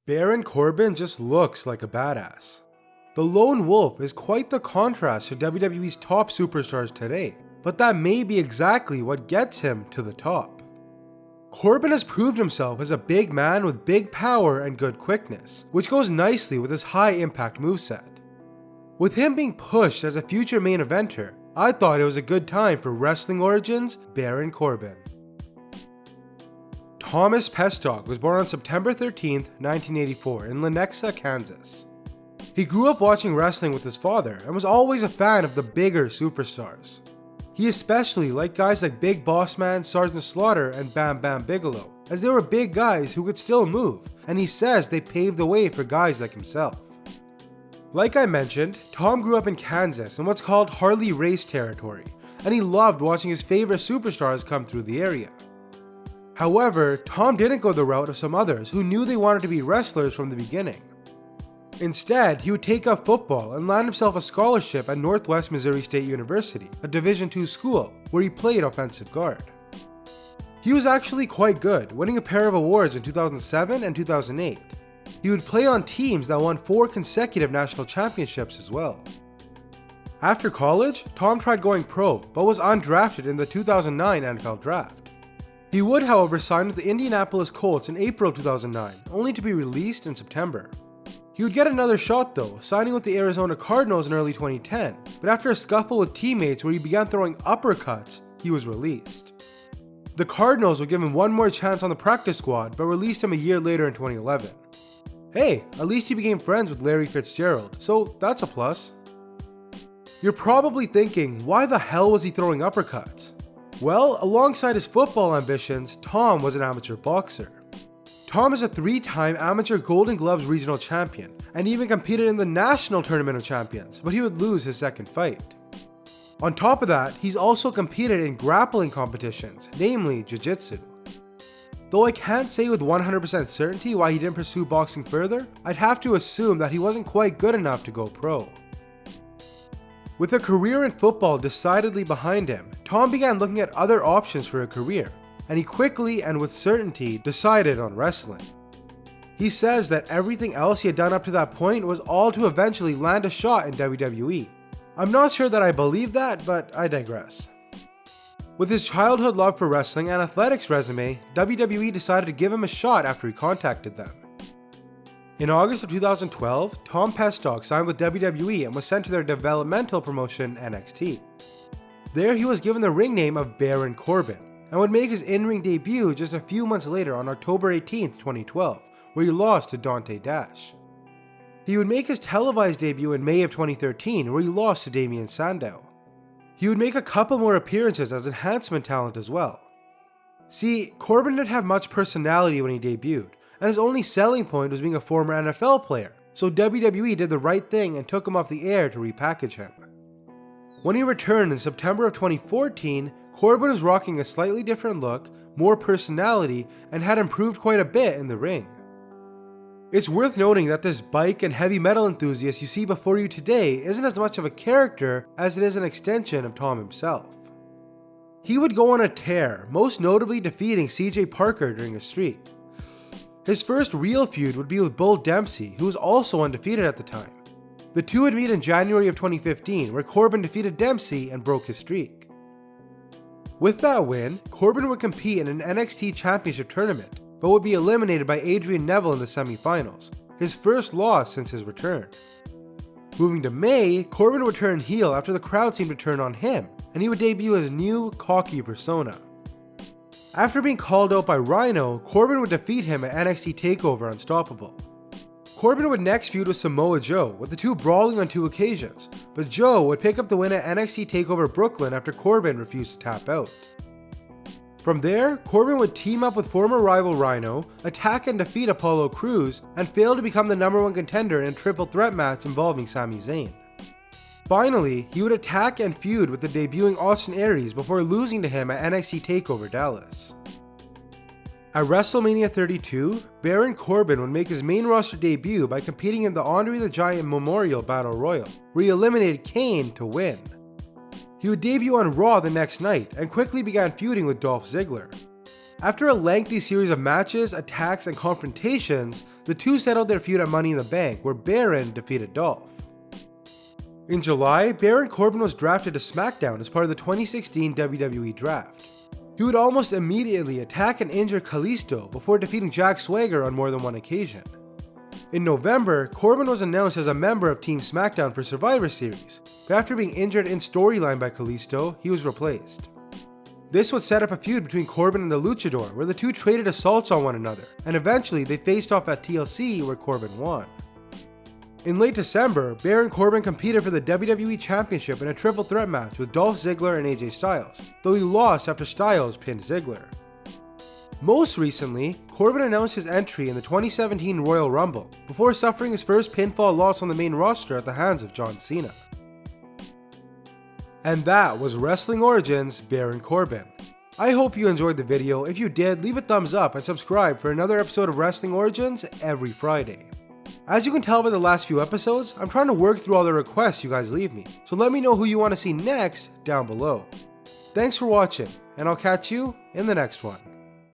Baron Corbin just looks like a badass. The Lone Wolf is quite the contrast to WWE's top superstars today, but that may be exactly what gets him to the top. Corbin has proved himself as a big man with big power and good quickness, which goes nicely with his high impact moveset. With him being pushed as a future main eventer, I thought it was a good time for Wrestling Origins Baron Corbin. Thomas Pestock was born on September 13, 1984 in Lenexa, Kansas. He grew up watching wrestling with his father and was always a fan of the bigger superstars. He especially liked guys like Big Boss Man, Sergeant Slaughter, and Bam Bam Bigelow, as they were big guys who could still move, and he says they paved the way for guys like himself. Like I mentioned, Tom grew up in Kansas in what's called Harley Race territory, and he loved watching his favorite superstars come through the area. However, Tom didn't go the route of some others who knew they wanted to be wrestlers from the beginning. Instead, he would take up football and land himself a scholarship at Northwest Missouri State University, a Division II school, where he played offensive guard. He was actually quite good, winning a pair of awards in 2007 and 2008. He would play on teams that won 4 consecutive national championships as well. After college, Tom tried going pro, but was undrafted in the 2009 NFL Draft. He would, however, sign with the Indianapolis Colts in April 2009, only to be released in September. He would get another shot though, signing with the Arizona Cardinals in early 2010, but after a scuffle with teammates where he began throwing uppercuts, he was released. The Cardinals would give him one more chance on the practice squad, but released him a year later in 2011. Hey, at least he became friends with Larry Fitzgerald, so that's a plus. You're probably thinking, why the hell was he throwing uppercuts? Well, alongside his football ambitions, Tom was an amateur boxer. Tom is a 3-time amateur Golden Gloves regional champion, and even competed in the National Tournament of Champions, but he would lose his second fight. On top of that, he's also competed in grappling competitions, namely Jiu-Jitsu. Though I can't say with 100% certainty why he didn't pursue boxing further, I'd have to assume that he wasn't quite good enough to go pro. With a career in football decidedly behind him, Tom began looking at other options for a career, and he quickly and with certainty decided on wrestling. He says that everything else he had done up to that point was all to eventually land a shot in WWE. I'm not sure that I believe that, but I digress. With his childhood love for wrestling and athletics resume, WWE decided to give him a shot after he contacted them. In August of 2012, Tom Pestock signed with WWE and was sent to their developmental promotion NXT. There he was given the ring name of Baron Corbin, and would make his in-ring debut just a few months later on October 18, 2012, where he lost to Dante Dash. He would make his televised debut in May of 2013, where he lost to Damien Sandow. He would make a couple more appearances as enhancement talent as well. See, Corbin didn't have much personality when he debuted, and his only selling point was being a former NFL player, so WWE did the right thing and took him off the air to repackage him. When he returned in September of 2014, Corbin was rocking a slightly different look, more personality, and had improved quite a bit in the ring. It's worth noting that this bike and heavy metal enthusiast you see before you today isn't as much of a character as it is an extension of Tom himself. He would go on a tear, most notably defeating CJ Parker during a streak. His first real feud would be with Bull Dempsey, who was also undefeated at the time. The two would meet in January of 2015, where Corbin defeated Dempsey and broke his streak. With that win, Corbin would compete in an NXT Championship tournament, but would be eliminated by Adrian Neville in the semifinals, his first loss since his return. Moving to May, Corbin would turn heel after the crowd seemed to turn on him, and he would debut his new, cocky persona. After being called out by Rhino, Corbin would defeat him at NXT TakeOver Unstoppable. Corbin would next feud with Samoa Joe, with the two brawling on 2 occasions, but Joe would pick up the win at NXT TakeOver Brooklyn after Corbin refused to tap out. From there, Corbin would team up with former rival Rhino, attack and defeat Apollo Crews, and fail to become the #1 contender in a triple threat match involving Sami Zayn. Finally, he would attack and feud with the debuting Austin Aries before losing to him at NXT TakeOver Dallas. At WrestleMania 32, Baron Corbin would make his main roster debut by competing in the Andre the Giant Memorial Battle Royal, where he eliminated Kane to win. He would debut on Raw the next night and quickly began feuding with Dolph Ziggler. After a lengthy series of matches, attacks, and confrontations, the two settled their feud at Money in the Bank, where Baron defeated Dolph. In July, Baron Corbin was drafted to SmackDown as part of the 2016 WWE Draft. He would almost immediately attack and injure Kalisto before defeating Jack Swagger on more than one occasion. In November, Corbin was announced as a member of Team SmackDown for Survivor Series, but after being injured in storyline by Kalisto, he was replaced. This would set up a feud between Corbin and the Luchador, where the two traded assaults on one another, and eventually they faced off at TLC, where Corbin won. In late December, Baron Corbin competed for the WWE Championship in a triple threat match with Dolph Ziggler and AJ Styles, though he lost after Styles pinned Ziggler. Most recently, Corbin announced his entry in the 2017 Royal Rumble, before suffering his first pinfall loss on the main roster at the hands of John Cena. And that was Wrestling Origins Baron Corbin. I hope you enjoyed the video. If you did, leave a thumbs up and subscribe for another episode of Wrestling Origins every Friday. As you can tell by the last few episodes, I'm trying to work through all the requests you guys leave me, so let me know who you want to see next down below. Thanks for watching, and I'll catch you in the next one.